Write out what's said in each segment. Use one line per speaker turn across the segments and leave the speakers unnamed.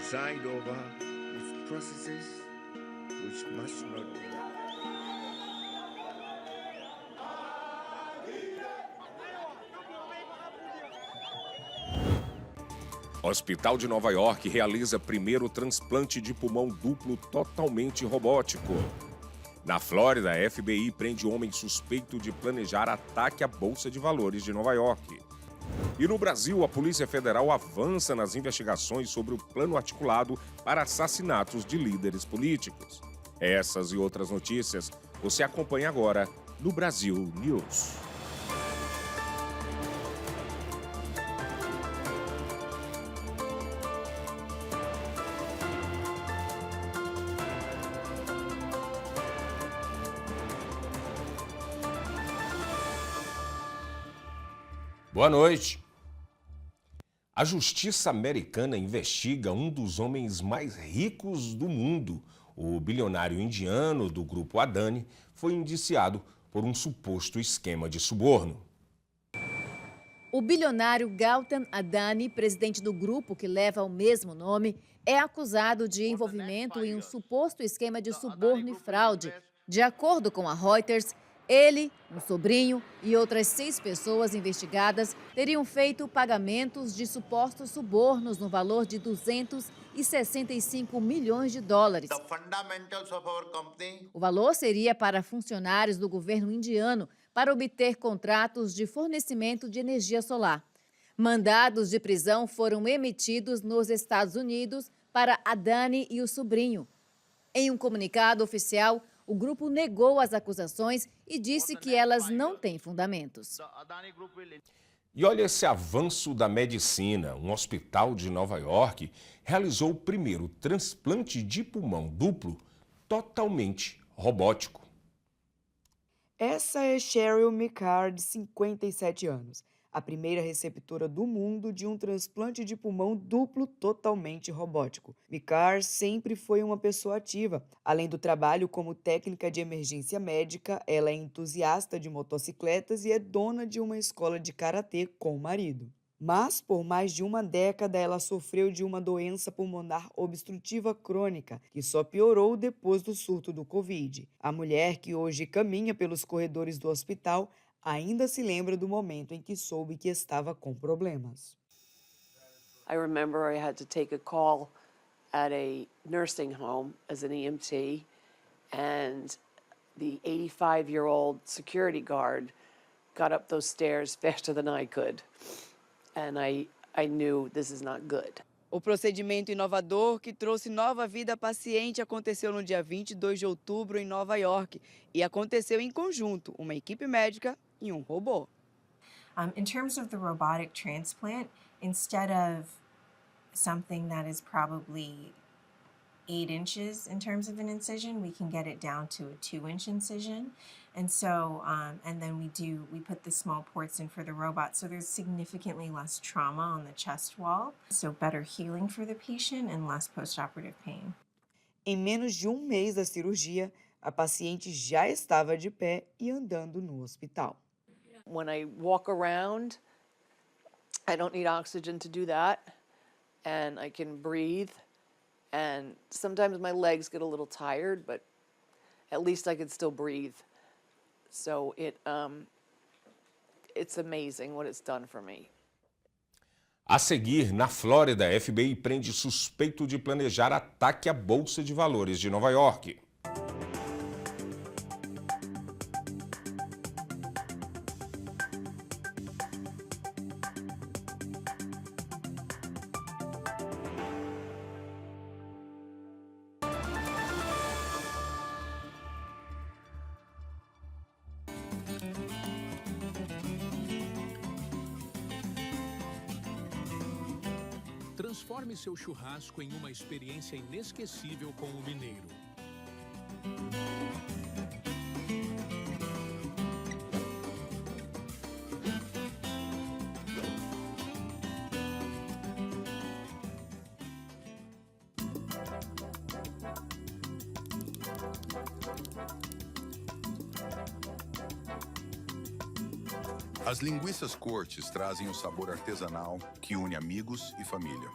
preside over with processes which must not be.
Hospital de Nova York realiza primeiro transplante de pulmão duplo totalmente robótico. Na Flórida, a FBI prende homem suspeito de planejar ataque à Bolsa de Valores de Nova York. E no Brasil, a Polícia Federal avança nas investigações sobre o plano articulado para assassinatos de líderes políticos. Essas e outras notícias você acompanha agora no Brasil News. Boa noite. A Justiça americana investiga um dos homens mais ricos do mundo. O bilionário indiano do grupo Adani foi indiciado por um suposto esquema de suborno.
O bilionário Gautam Adani, presidente do grupo que leva o mesmo nome, é acusado de envolvimento em um suposto esquema de suborno e fraude. De acordo com a Reuters, ele, um sobrinho e outras 6 pessoas investigadas teriam feito pagamentos de supostos subornos no valor de 265 milhões de dólares. O valor seria para funcionários do governo indiano para obter contratos de fornecimento de energia solar. Mandados de prisão foram emitidos nos Estados Unidos para Adani e o sobrinho. Em um comunicado oficial, o grupo negou as acusações e disse que elas não têm fundamentos.
E olha esse avanço da medicina. Um hospital de Nova York realizou o primeiro transplante de pulmão duplo totalmente robótico.
Essa é Cheryl Mikar, de 57 anos, a primeira receptora do mundo de um transplante de pulmão duplo totalmente robótico. Mikar sempre foi uma pessoa ativa. Além do trabalho como técnica de emergência médica, ela é entusiasta de motocicletas e é dona de uma escola de karatê com o marido. Mas, por mais de uma década, ela sofreu de uma doença pulmonar obstrutiva crônica, que só piorou depois do surto do Covid. A mulher, que hoje caminha pelos corredores do hospital, ainda se lembra do momento em que soube que estava com problemas.
I remember I had to take a call at a nursing home as an EMT, and the 85-year-old security guard got up those stairs faster than I could. And I knew this is not good.
O procedimento inovador que trouxe nova vida à paciente aconteceu no dia 22 de outubro em Nova York e aconteceu em conjunto, uma equipe médica e um robô.
In terms of the robotic transplant, instead of something that is probably 8 inches in terms of an incision, we can get it down to a 2-inch incision. And so, and then we put the small ports in for the robot, so there's significantly less trauma on the chest wall, so better healing for the patient and less post-operative pain.
Em menos de um mês da cirurgia, a paciente já estava de pé e andando no hospital.
When I walk around, I don't need oxygen to do that, and I can breathe, and sometimes my legs get a little tired, but at least I can still breathe. So it's amazing what it's done for me.
A seguir, na Flórida, a FBI prende suspeito de planejar ataque à Bolsa de Valores de Nova York.
Transforme seu churrasco em uma experiência inesquecível com o mineiro.
As linguiças Cortes trazem o sabor artesanal que une amigos e família.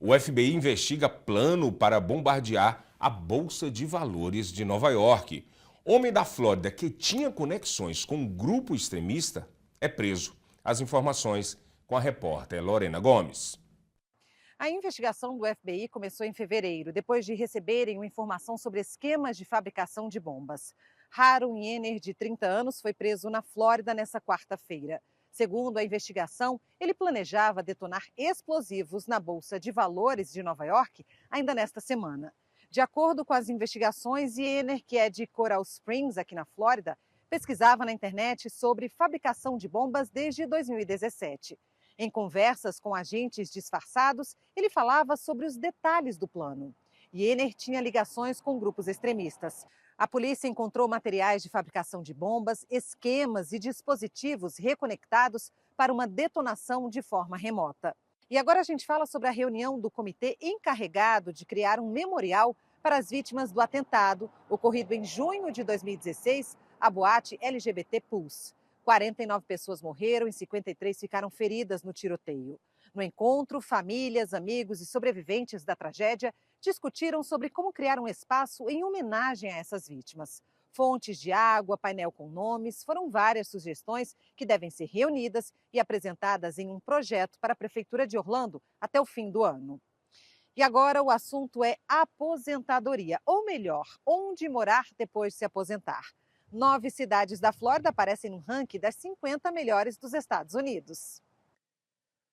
O FBI investiga plano para bombardear a Bolsa de Valores de Nova York. Homem da Flórida que tinha conexões com um grupo extremista é preso. As informações com a repórter Lorena Gomes.
A investigação do FBI começou em fevereiro, depois de receberem uma informação sobre esquemas de fabricação de bombas. Haroun Yener, de 30 anos, foi preso na Flórida nesta quarta-feira. Segundo a investigação, ele planejava detonar explosivos na Bolsa de Valores de Nova York ainda nesta semana. De acordo com as investigações, Yener, que é de Coral Springs, aqui na Flórida, pesquisava na internet sobre fabricação de bombas desde 2017. Em conversas com agentes disfarçados, ele falava sobre os detalhes do plano. Yener tinha ligações com grupos extremistas. A polícia encontrou materiais de fabricação de bombas, esquemas e dispositivos reconectados para uma detonação de forma remota. E agora a gente fala sobre a reunião do comitê encarregado de criar um memorial para as vítimas do atentado ocorrido em junho de 2016, a boate LGBT Pulse. 49 pessoas morreram e 53 ficaram feridas no tiroteio. No encontro, famílias, amigos e sobreviventes da tragédia discutiram sobre como criar um espaço em homenagem a essas vítimas. Fontes de água, painel com nomes, foram várias sugestões que devem ser reunidas e apresentadas em um projeto para a Prefeitura de Orlando até o fim do ano. E agora o assunto é aposentadoria, ou melhor, onde morar depois de se aposentar. 9 cidades da Flórida aparecem no ranking das 50 melhores dos Estados Unidos.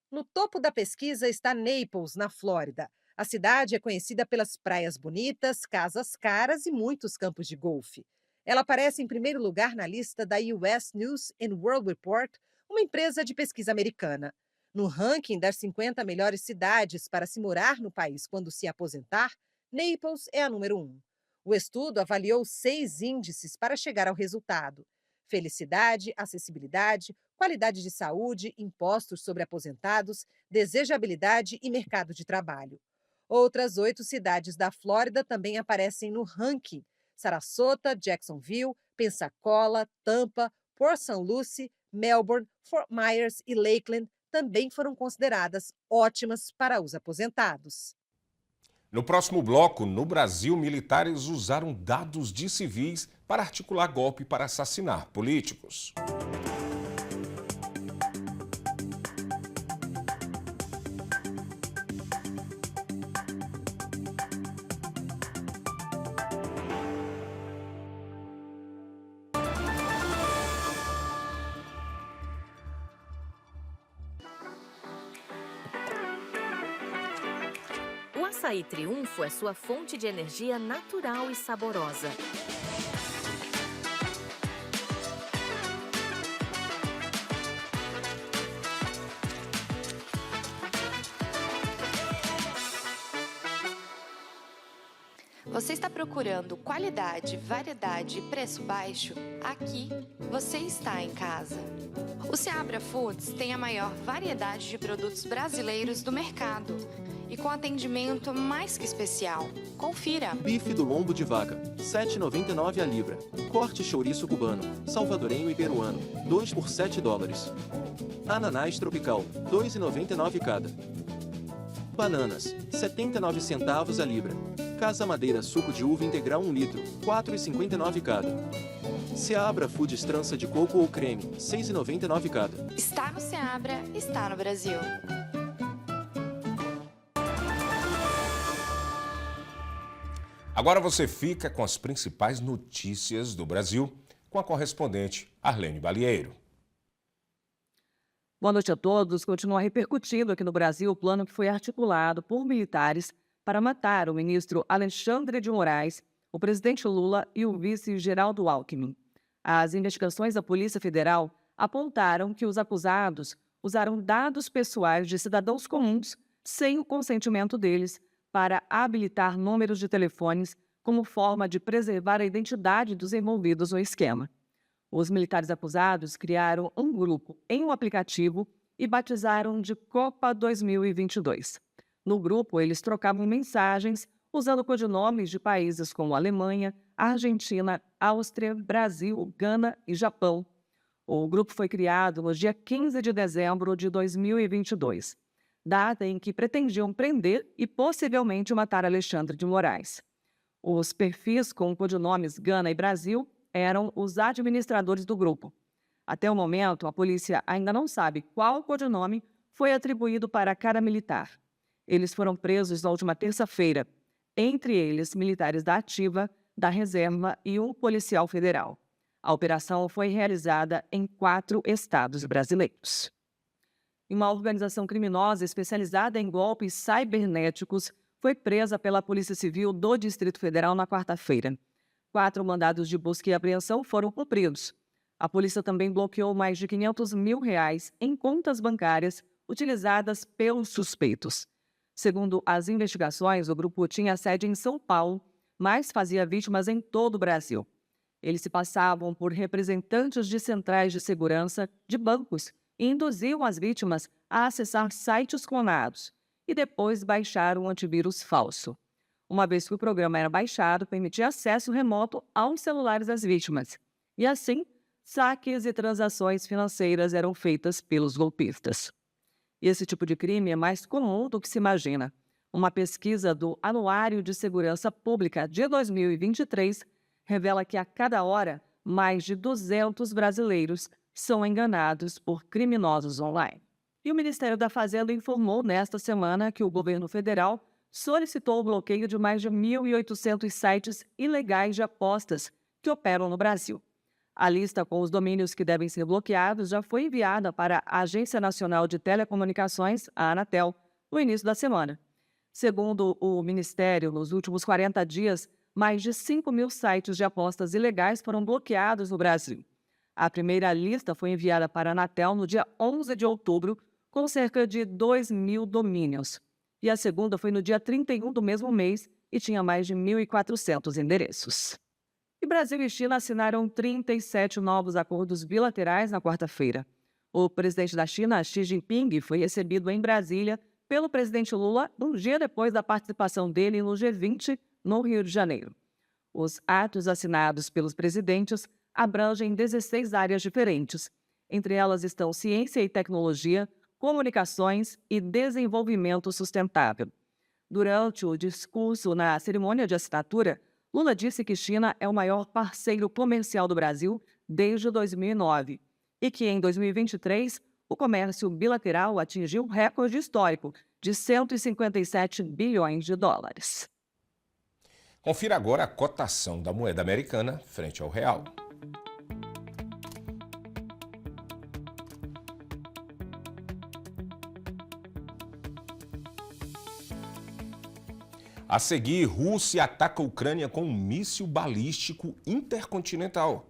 No topo da pesquisa está Naples, na Flórida. A cidade é conhecida pelas praias bonitas, casas caras e muitos campos de golfe. Ela aparece em primeiro lugar na lista da US News and World Report, uma empresa de pesquisa americana. No ranking das 50 melhores cidades para se morar no país quando se aposentar, Naples é a número 1. O estudo avaliou 6 índices para chegar ao resultado: felicidade, acessibilidade, qualidade de saúde, impostos sobre aposentados, desejabilidade e mercado de trabalho. Outras 8 cidades da Flórida também aparecem no ranking: Sarasota, Jacksonville, Pensacola, Tampa, Port St. Lucie, Melbourne, Fort Myers e Lakeland também foram consideradas ótimas para os aposentados.
No próximo bloco, no Brasil, militares usaram dados de civis para articular golpe para assassinar políticos.
O açaí Triunfo é sua fonte de energia natural e saborosa.
Você está procurando qualidade, variedade e preço baixo? Aqui você está em casa. O Seabra Foods tem a maior variedade de produtos brasileiros do mercado e com atendimento mais que especial. Confira!
Bife do lombo de vaca, R$ 7,99 a libra. Corte chouriço cubano, salvadorenho e peruano, 2 por $7. Ananás tropical, R$ 2,99 cada. Bananas, 79 centavos a libra. Casa Madeira suco de uva integral 1 litro, R$ 4,59 cada. Seabra Foods trança de coco ou creme, R$ 6,99 cada.
Está no Seabra, está no Brasil.
Agora você fica com as principais notícias do Brasil com a correspondente Arlene Balieiro.
Boa noite a todos. Continua repercutindo aqui no Brasil o plano que foi articulado por militares para matar o ministro Alexandre de Moraes, o presidente Lula e o vice Geraldo Alckmin. As investigações da Polícia Federal apontaram que os acusados usaram dados pessoais de cidadãos comuns sem o consentimento deles para habilitar números de telefones como forma de preservar a identidade dos envolvidos no esquema. Os militares acusados criaram um grupo em um aplicativo e batizaram de Copa 2022. No grupo, eles trocavam mensagens usando codinomes de países como Alemanha, Argentina, Áustria, Brasil, Gana e Japão. O grupo foi criado no dia 15 de dezembro de 2022. data em que pretendiam prender e possivelmente matar Alexandre de Moraes. Os perfis com codinomes Gana e Brasil eram os administradores do grupo. Até o momento, a polícia ainda não sabe qual codinome foi atribuído para cada militar. Eles foram presos na última terça-feira, entre eles militares da Ativa, da Reserva e um policial federal. A operação foi realizada em 4 estados brasileiros. Uma organização criminosa especializada em golpes cibernéticos foi presa pela Polícia Civil do Distrito Federal na quarta-feira. 4 mandados de busca e apreensão foram cumpridos. A polícia também bloqueou mais de R$500 mil em contas bancárias utilizadas pelos suspeitos. Segundo as investigações, o grupo tinha sede em São Paulo, mas fazia vítimas em todo o Brasil. Eles se passavam por representantes de centrais de segurança de bancos e induziam as vítimas a acessar sites clonados e depois baixar um antivírus falso. Uma vez que o programa era baixado, permitia acesso remoto aos celulares das vítimas. E assim, saques e transações financeiras eram feitas pelos golpistas. Esse tipo de crime é mais comum do que se imagina. Uma pesquisa do Anuário de Segurança Pública de 2023 revela que a cada hora, mais de 200 brasileiros são enganados por criminosos online. E o Ministério da Fazenda informou nesta semana que o governo federal solicitou o bloqueio de mais de 1.800 sites ilegais de apostas que operam no Brasil. A lista com os domínios que devem ser bloqueados já foi enviada para a Agência Nacional de Telecomunicações, a Anatel, no início da semana. Segundo o Ministério, nos últimos 40 dias, mais de 5.000 sites de apostas ilegais foram bloqueados no Brasil. A primeira lista foi enviada para a Anatel no dia 11 de outubro, com cerca de 2.000 domínios. E a segunda foi no dia 31 do mesmo mês e tinha mais de 1.400 endereços. E Brasil e China assinaram 37 novos acordos bilaterais na quarta-feira. O presidente da China, Xi Jinping, foi recebido em Brasília pelo presidente Lula um dia depois da participação dele no G20, no Rio de Janeiro. Os atos assinados pelos presidentes abrangem 16 áreas diferentes. Entre elas estão ciência e tecnologia, comunicações e desenvolvimento sustentável. Durante o discurso na cerimônia de assinatura, Lula disse que China é o maior parceiro comercial do Brasil desde 2009 e que em 2023 o comércio bilateral atingiu um recorde histórico de 157 bilhões de dólares.
Confira agora a cotação da moeda americana frente ao real. A seguir, Rússia ataca a Ucrânia com um míssil balístico intercontinental.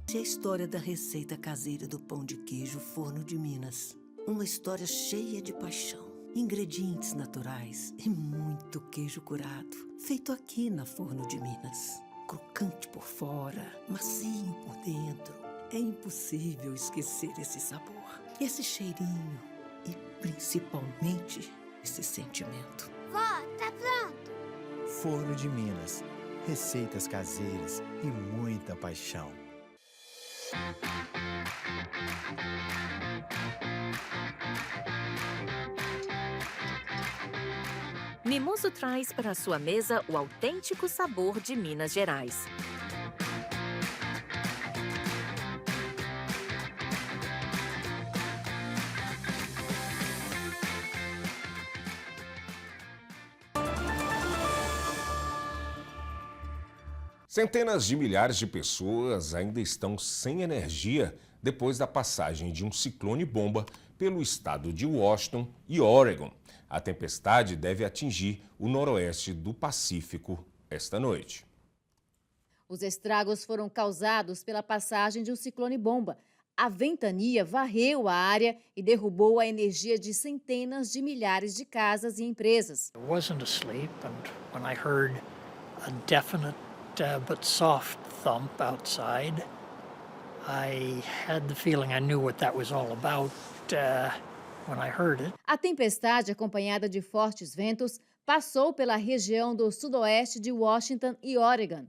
É a história da receita caseira do pão de queijo Forno de Minas. Uma história cheia de paixão, ingredientes naturais e muito queijo curado. Feito aqui na Forno de Minas. Crocante por fora, macio por dentro. É impossível esquecer esse sabor, esse cheirinho e principalmente esse sentimento.
Vó, tá pronto!
Forno de Minas. Receitas caseiras e muita paixão.
Mimoso traz para a sua mesa o autêntico sabor de Minas Gerais.
Centenas de milhares de pessoas ainda estão sem energia depois da passagem de um ciclone-bomba pelo estado de Washington e Oregon. A tempestade deve atingir o noroeste do Pacífico esta noite.
Os estragos foram causados pela passagem de um ciclone-bomba. A ventania varreu a área e derrubou a energia de centenas de milhares de casas e empresas.
I wasn't asleep, and when I heard a definite but soft thump outside, I had the feeling I knew what that was all about when I heard it.
A tempestade, acompanhada de fortes ventos, passou pela região do sudoeste de Washington e Oregon.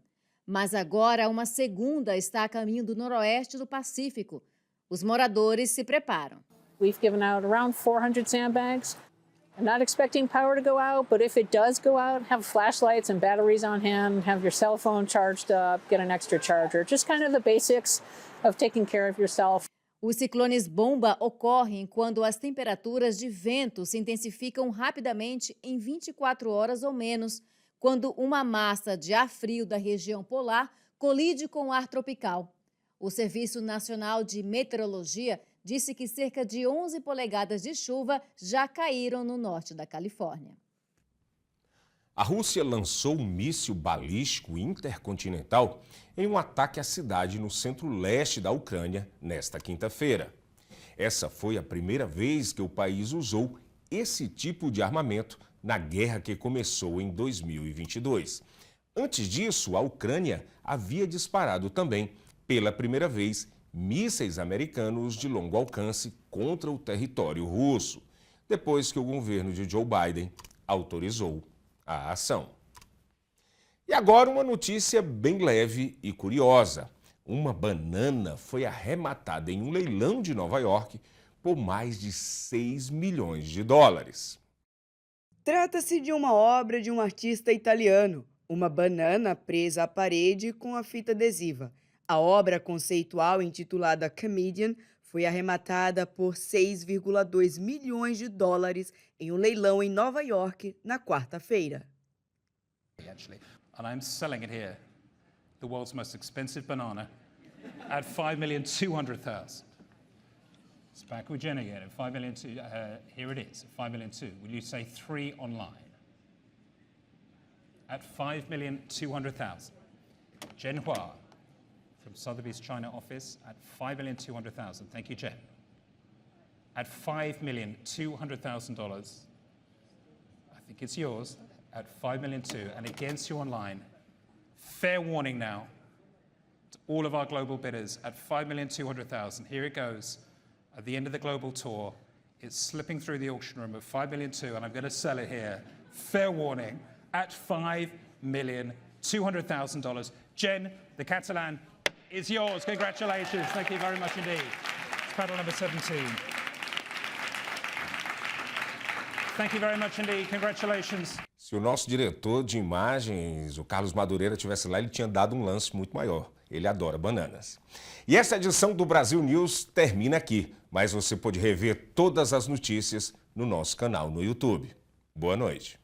Mas agora uma segunda está a caminho do noroeste do Pacífico. Os moradores se preparam.
We've given out around 400 sandbags. I'm not expecting power to go out, but if it does go out, have flashlights and batteries on hand, have your cell phone charged up, get an extra charger. Just kind of the basics of taking care of yourself.
Os ciclones bomba ocorrem quando as temperaturas de vento se intensificam rapidamente em 24 horas ou menos, quando uma massa de ar frio da região polar colide com o ar tropical. O Serviço Nacional de Meteorologia disse que cerca de 11 polegadas de chuva já caíram no norte da Califórnia.
A Rússia lançou um míssil balístico intercontinental em um ataque à cidade no centro-leste da Ucrânia nesta quinta-feira. Essa foi a primeira vez que o país usou esse tipo de armamento na guerra que começou em 2022. Antes disso, a Ucrânia havia disparado também, pela primeira vez, mísseis americanos de longo alcance contra o território russo, depois que o governo de Joe Biden autorizou a ação. E agora uma notícia bem leve e curiosa. Uma banana foi arrematada em um leilão de Nova York por mais de 6 milhões de dólares.
Trata-se de uma obra de um artista italiano, uma banana presa à parede com a fita adesiva. A obra conceitual, intitulada Comedian, foi arrematada por 6,2 milhões de dólares em um leilão em Nova York na quarta-feira.
And I'm selling it here, the world's most expensive banana, at $5,200,000. It's back with Jen again at $5,200,000. Here it is, at $5,200,000. Will you say 3 online? At $5,200,000. Jen Hua from Sotheby's China office at $5,200,000. Thank you, Jen. At $5,200,000. I think it's yours. At $5,200,000 and against you online. Fair warning now to all of our global bidders at $5,200,000. Here it goes. At the end of the global tour, it's slipping through the auction room at $5,200,000 and I'm going to sell it here. Fair warning at $5,200,000. Jen, the Catalan is yours. Congratulations. Thank you very much indeed. It's paddle number 17. Thank you very much indeed. Congratulations.
Se o nosso diretor de imagens, o Carlos Madureira, tivesse lá, ele tinha dado um lance muito maior. Ele adora bananas. E essa edição do Brasil News termina aqui, mas você pode rever todas as notícias no nosso canal no YouTube. Boa noite.